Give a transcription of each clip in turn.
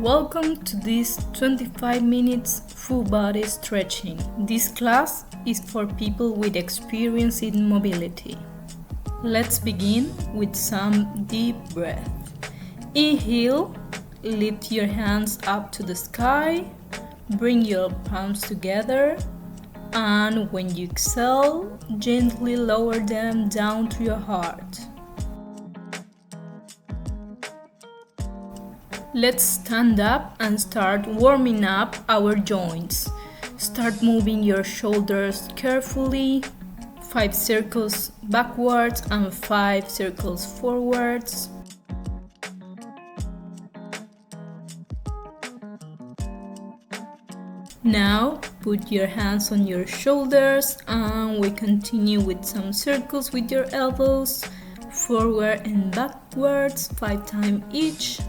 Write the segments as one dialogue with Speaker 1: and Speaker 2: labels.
Speaker 1: Welcome to this 25 minutes full body stretching. This class is for people with experience in mobility. Let's begin with some deep breath. Inhale, lift your hands up to the sky, bring your palms together, and when you exhale, gently lower them down to your heart. Let's stand up and start warming up our joints. Start moving your shoulders carefully, 5 circles backwards and 5 circles forwards. Now put your hands on your shoulders and we continue with some circles with your elbows, forward and backwards 5 times each.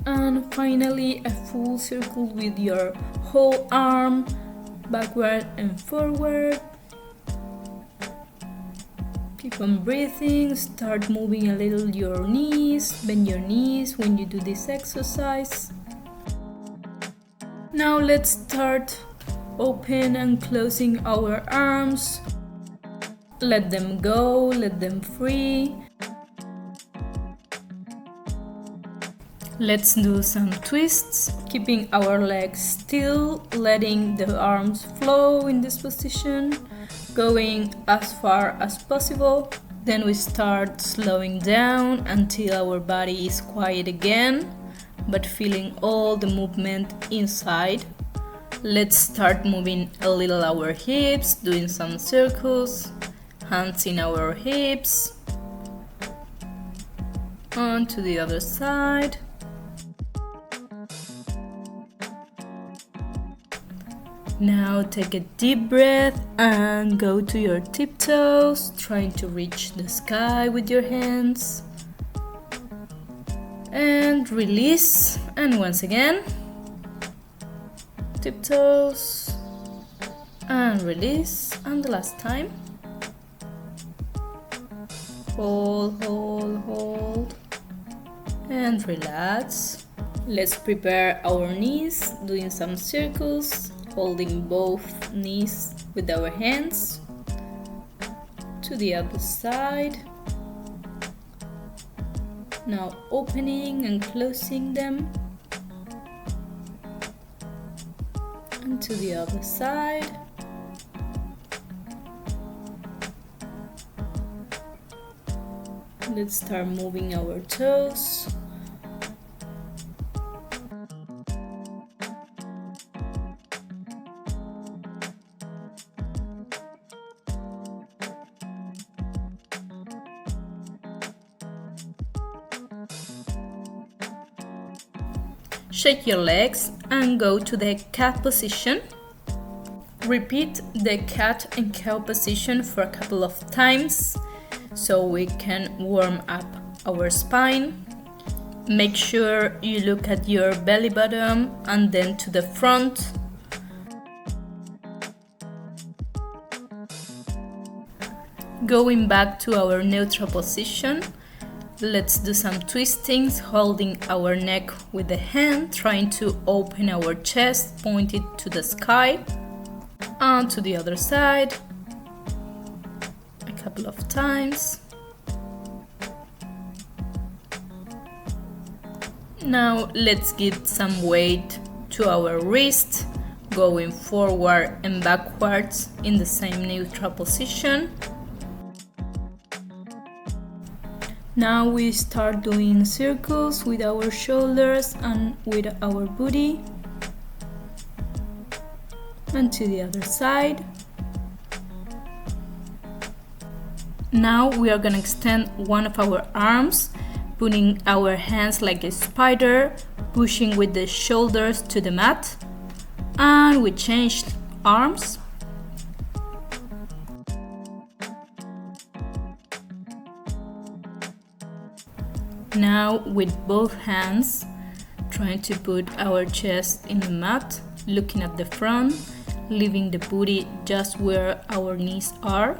Speaker 1: And finally a full circle with your whole arm, backward and forward. Keep on breathing, start moving a little your knees, bend your knees when you do this exercise. Now let's start open and closing our arms. Let them go, let them free. Let's do some twists, keeping our legs still, letting the arms flow in this position, going as far as possible. Then we start slowing down until our body is quiet again, but feeling all the movement inside. Let's start moving a little our hips, doing some circles, hands in our hips, on to the other side. Now take a deep breath and go to your tiptoes, trying to reach the sky with your hands. And release, and once again, tiptoes, and release, and the last time. Hold, hold, hold, and relax. Let's prepare our knees, doing some circles, holding both knees with our hands. To the other side. Now opening and closing them. And to the other side. Let's start moving our toes. Shake your legs and go to the cat position. Repeat the cat and cow position for a couple of times so we can warm up our spine. Make sure you look at your belly button and then to the front. Going back to our neutral position. Let's do some twistings, holding our neck with the hand, trying to open our chest, pointed to the sky. And to the other side. A couple of times. Now let's give some weight to our wrist, going forward and backwards in the same neutral position. Now we start doing circles with our shoulders and with our booty. And to the other side. Now we are going to extend one of our arms, putting our hands like a spider, pushing with the shoulders to the mat. And we change arms. Now with both hands, trying to put our chest in the mat, looking at the front, leaving the booty just where our knees are.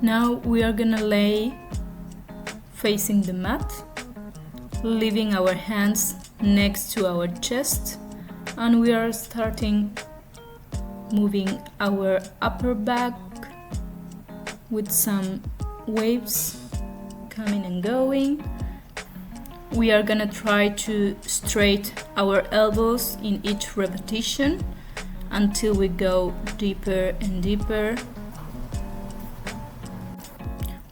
Speaker 1: Now we are gonna lay facing the mat, leaving our hands next to our chest, and we are starting moving our upper back with some waves coming and going. We are gonna try to straighten our elbows in each repetition until we go deeper and deeper.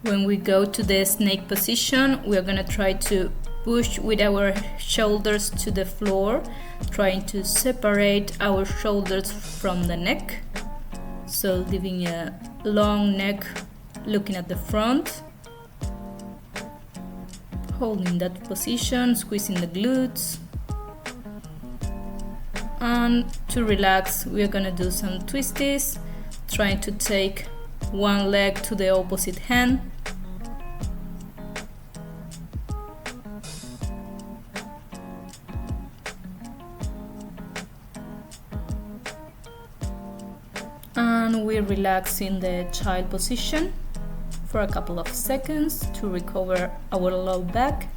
Speaker 1: When we go to the snake position, we are gonna try to push with our shoulders to the floor, trying to separate our shoulders from the neck, so leaving a long neck looking at the front. Holding that position, squeezing the glutes. And to relax, we are gonna do some twisties, trying to take one leg to the opposite hand. And we relax in the child position for a couple of seconds to recover our low back.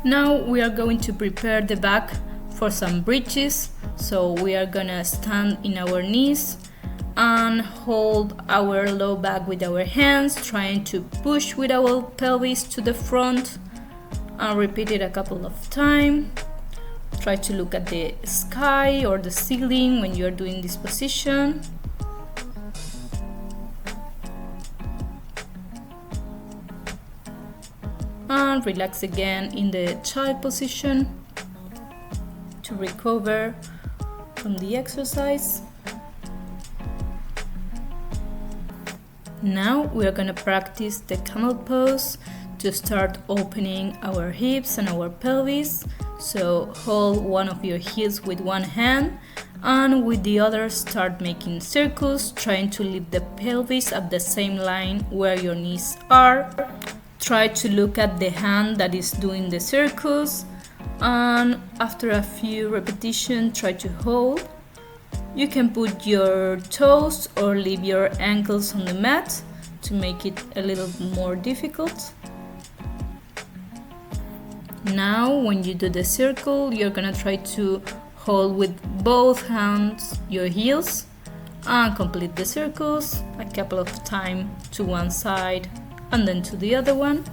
Speaker 1: Now we are going to prepare the back for some bridges. So we are gonna stand in our knees and hold our low back with our hands, trying to push with our pelvis to the front, and repeat it a couple of times. Try to look at the sky or the ceiling when you are doing this position. And relax again in the child position to recover from the exercise. Now we are going to practice the camel pose to start opening our hips and our pelvis. So hold one of your heels with one hand and with the other start making circles, trying to lift the pelvis at the same line where your knees are. Try to look at the hand that is doing the circles, and after a few repetitions try to hold. You can put your toes or leave your ankles on the mat to make it a little more difficult. Now when you do the circle, you're gonna try to hold with both hands your heels and complete the circles a couple of times to one side and then to the other one.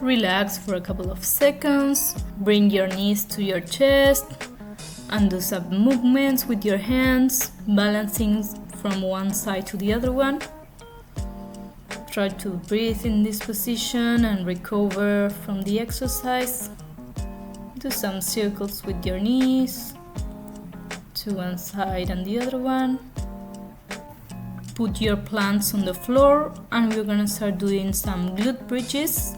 Speaker 1: Relax for a couple of seconds, bring your knees to your chest and do some movements with your hands, balancing from one side to the other one. Try to breathe in this position and recover from the exercise. Do some circles with your knees to one side and the other one. Put your planks on the floor and we're gonna start doing some glute bridges.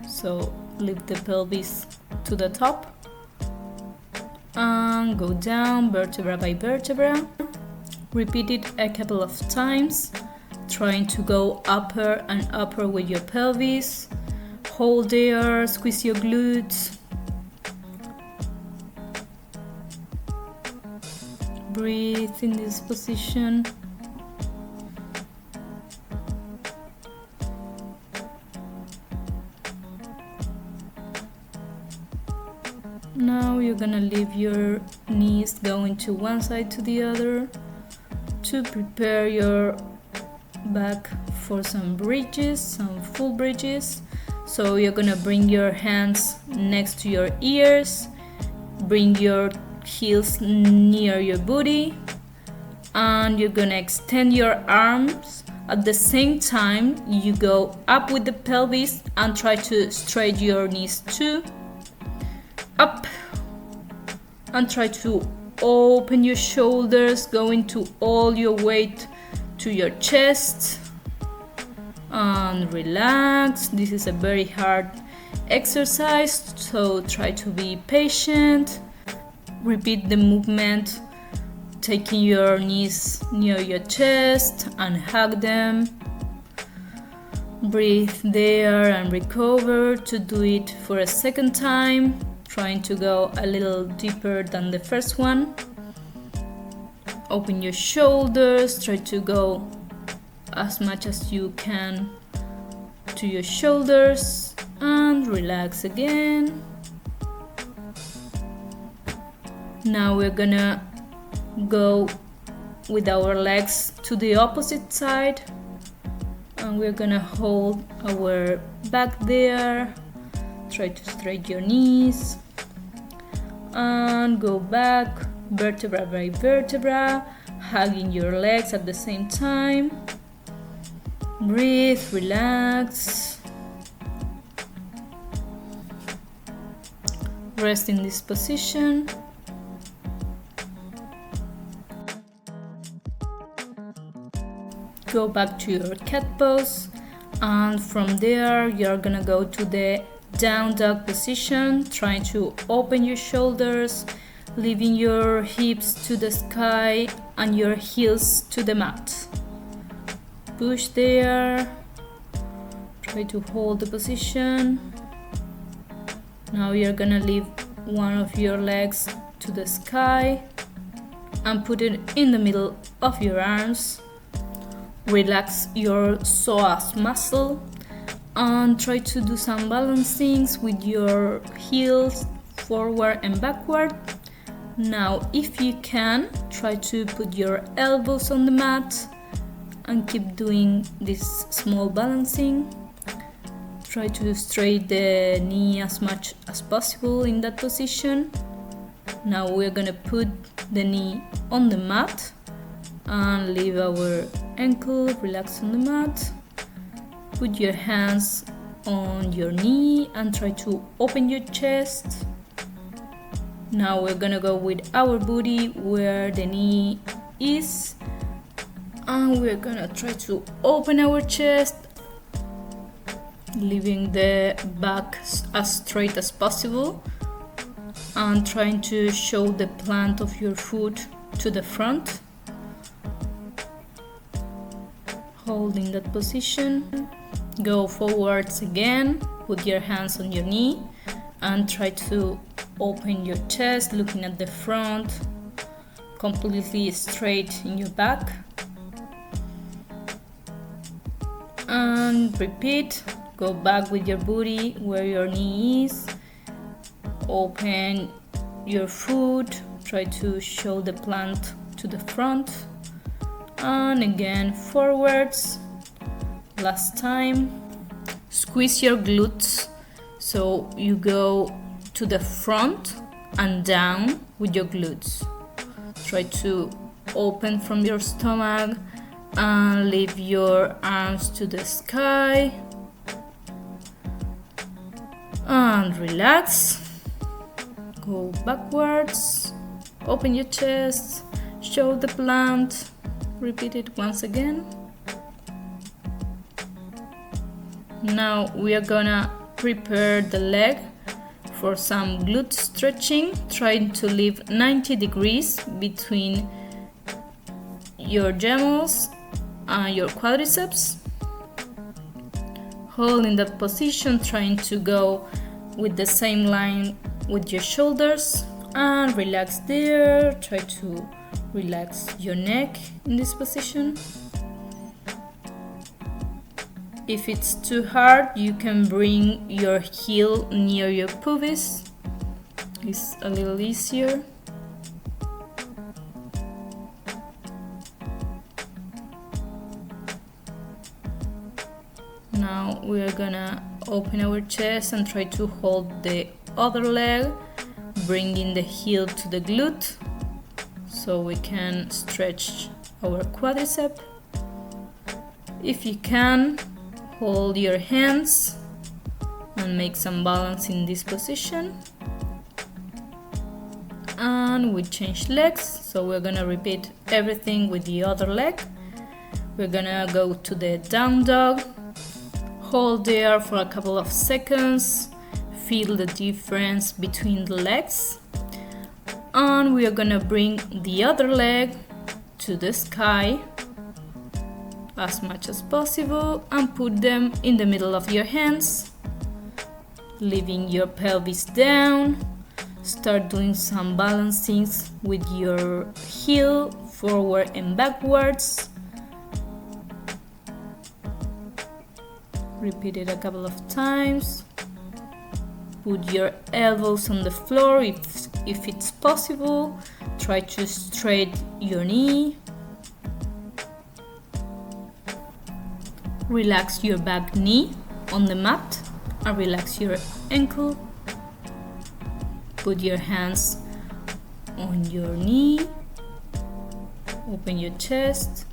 Speaker 1: So lift the pelvis to the top and go down vertebra by vertebra. Repeat it a couple of times, trying to go upper and upper with your pelvis. Hold there, squeeze your glutes. Breathe in this position. Now you're gonna leave your knees going to one side to the other to prepare your back for some bridges, some full bridges. So you're gonna bring your hands next to your ears, bring your heels near your booty, and you're gonna extend your arms At the same time, you go up with the pelvis and try to straighten your knees too. Up. And try to open your shoulders, going to all your weight to your chest. And relax. This is a very hard exercise, so try to be patient. Repeat the movement, taking your knees near your chest and hug them. Breathe there and recover. To do it for a second time, trying to go a little deeper than the first one. Open your shoulders, try to go as much as you can to your shoulders and relax again. Now we're gonna go with our legs to the opposite side, and we're gonna hold our back there. Try to straighten your knees and go back vertebra by vertebra, hugging your legs at the same time. Breathe, relax. Rest in this position. Go back to your cat pose, and from there you're gonna go to the down dog position, trying to open your shoulders, leaving your hips to the sky and your heels to the mat. Push there. Try to hold the position. Now you're gonna leave one of your legs to the sky and put it in the middle of your arms. Relax your psoas muscle and try to do some balancings with your heels forward and backward. Now, if you can, try to put your elbows on the mat and keep doing this small balancing. Try to straighten the knee as much as possible in that position. Now we're gonna put the knee on the mat and leave our ankle relaxed on the mat. Put your hands on your knee and try to open your chest. Now we're gonna go with our booty where the knee is, and we're gonna try to open our chest, leaving the back as straight as possible and trying to show the plant of your foot to the front. Holding that position. Go forwards again, put your hands on your knee and try to open your chest, looking at the front, completely straight in your back. And repeat. Go back with your booty where your knee is. Open your foot, try to show the plant to the front. And again forwards. Last time. Squeeze your glutes so you go to the front and down with your glutes. Try to open from your stomach and lift your arms to the sky and relax. Go backwards, open your chest, show the plant. Repeat it once again. Now we are gonna prepare the leg for some glute stretching, trying to leave 90 degrees between your gemels and your quadriceps. Holding that position, trying to go with the same line with your shoulders and relax there. Try to relax your neck in this position. If it's too hard, you can bring your heel near your pubis. It's a little easier. Now we are gonna open our chest and try to hold the other leg, bringing the heel to the glute so we can stretch our quadricep. If you can, hold your hands and make some balance in this position. And we change legs, so we're gonna repeat everything with the other leg. We're gonna go to the down dog, hold there for a couple of seconds, feel the difference between the legs, and we are gonna bring the other leg to the sky as much as possible and put them in the middle of your hands, leaving your pelvis down. Start doing some balancing with your heel forward and backwards. Repeat it a couple of times. Put your elbows on the floor if it's possible. Try to straighten your knee. Relax your back knee on the mat and relax your ankle. Put your hands on your knee. Open your chest.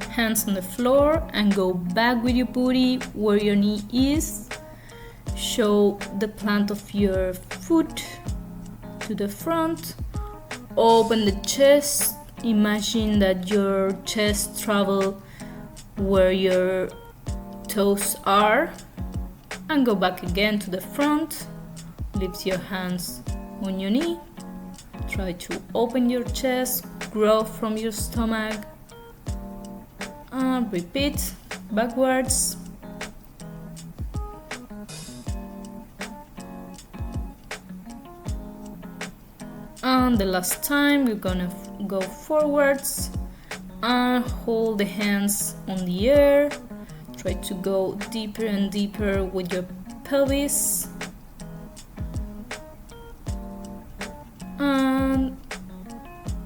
Speaker 1: Hands on the floor and go back with your booty where your knee is. Show the plant of your foot to the front. Open the chest. Imagine that your chest travels where your toes are. And go back again to the front. Lift your hands on your knee. Try to open your chest, grow from your stomach. And repeat backwards. And the last time we're gonna go forwards and hold the hands on the air. Try to go deeper and deeper with your pelvis. And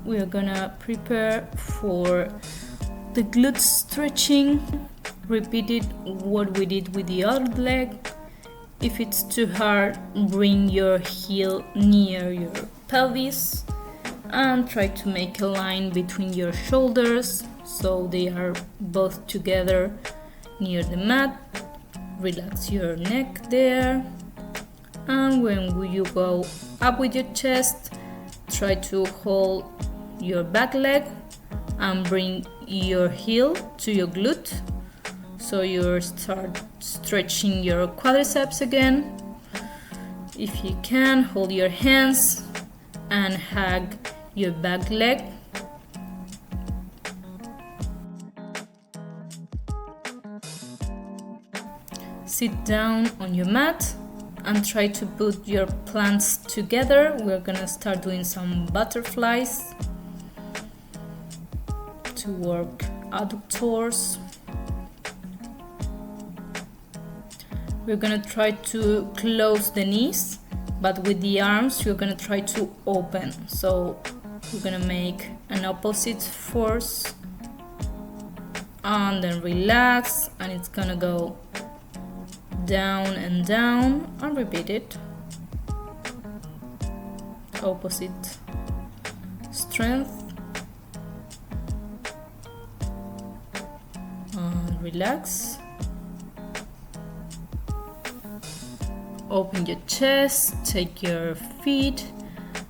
Speaker 1: we are gonna prepare for the glute stretching. Repeat it what we did with the other leg. If it's too hard, bring your heel near your pelvis and try to make a line between your shoulders so they are both together near the mat. Relax your neck there. And when you go up with your chest, try to hold your back leg and bring your heel to your glute so you start stretching your quadriceps again. If you can, hold your hands and hug your back leg. Sit down on your mat and try to put your planks together. We're gonna start doing some butterflies to work adductors. We're gonna try to close the knees, but with the arms you're gonna try to open. So we're gonna make an opposite force and then relax, and it's gonna go down and down, and repeat it. Opposite strength. And relax. Open your chest, take your feet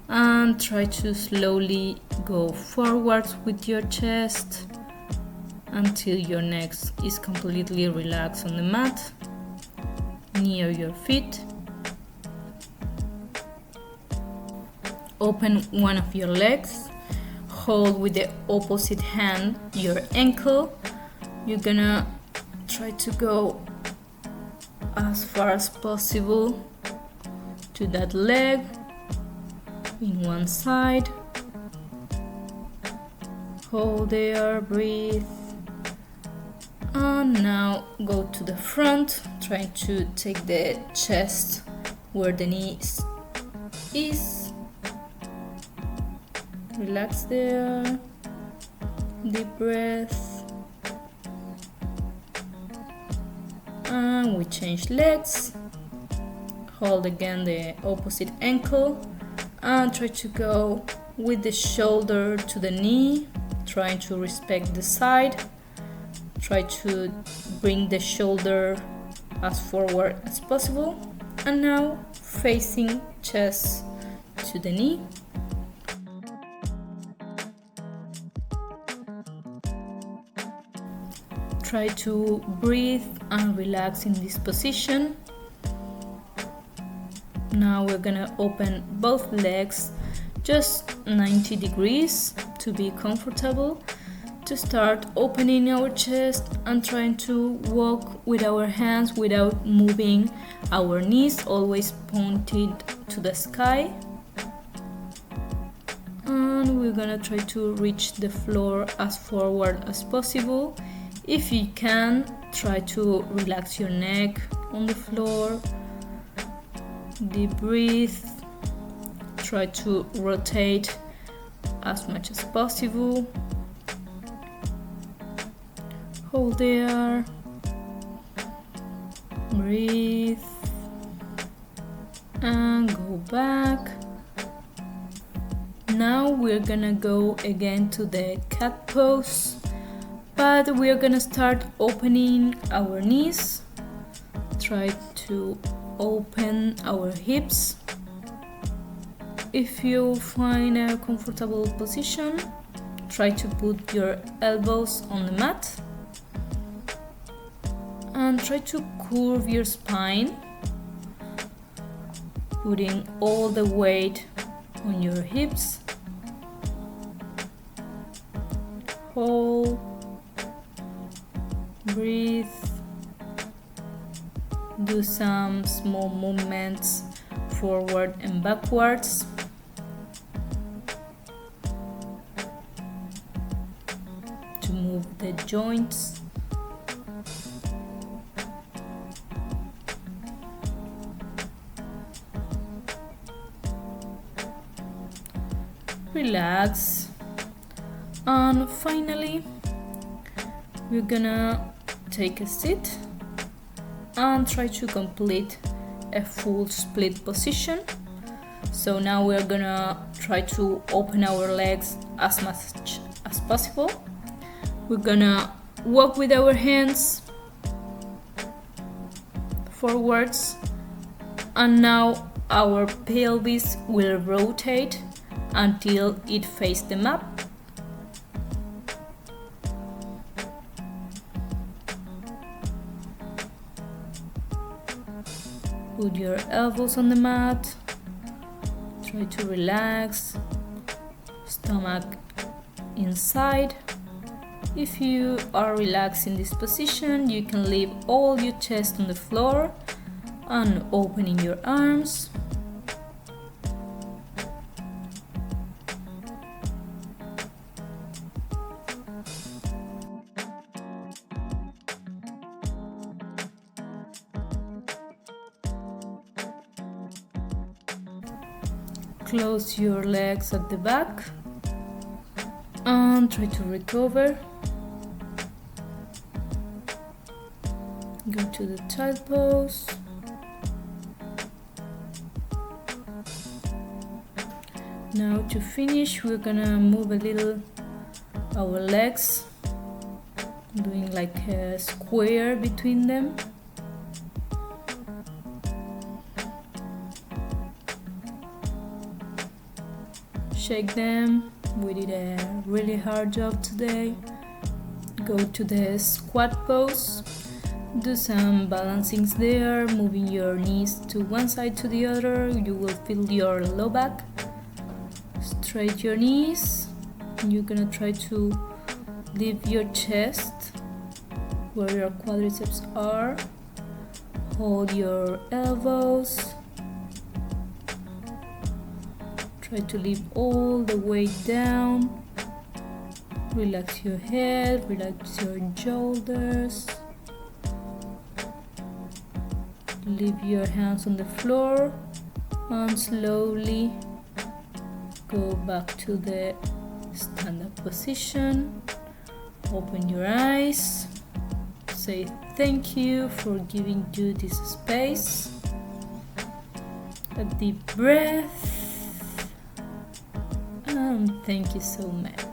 Speaker 1: and try to slowly go forwards with your chest until your neck is completely relaxed on the mat near your feet. Open one of your legs, hold with the opposite hand your ankle. You're gonna try to go as far as possible to that leg in one side. Hold there, breathe. And now go to the front, trying to take the chest where the knee is. Relax there. Deep breath. And we change legs. Hold again the opposite ankle and try to go with the shoulder to the knee, trying to respect the side. Try to bring the shoulder as forward as possible. And now facing chest to the knee. Try to breathe and relax in this position. Now we're gonna open both legs just 90 degrees to be comfortable, to start opening our chest and trying to walk with our hands without moving our knees, always pointed to the sky. And we're gonna try to reach the floor as forward as possible. If you can, try to relax your neck on the floor. Deep breath. Try to rotate as much as possible. Hold there. Breathe. And go back. Now we're gonna go again to the cat pose, but we're gonna start opening our knees. Try to open our hips. If you find a comfortable position, try to put your elbows on the mat and try to curve your spine, putting all the weight on your hips. Hold, breathe. Do some small movements forward and backwards. To move the joints. Relax. And finally, we're gonna take a seat and try to complete a full split position. So now we're gonna try to open our legs as much as possible. We're gonna walk with our hands forwards, and now our pelvis will rotate until it faces the mat. Put your elbows on the mat. Try to relax. Stomach inside. If you are relaxed in this position, you can leave all your chest on the floor and opening your arms. Close your legs at the back and try to recover. Go to the child pose. Now to finish, we're gonna move a little our legs, doing like a square between them. Shake them. We did a really hard job today. Go to the squat pose. Do some balancings there, moving your knees to one side to the other. You will feel your low back. Straight your knees. You're gonna try to leave your chest where your quadriceps are. Hold your elbows. Try to leave all the weight down. Relax your head, relax your shoulders. Leave your hands on the floor and slowly go back to the stand-up position. Open your eyes. Say thank you for giving you this space. A deep breath. And Thank you so much.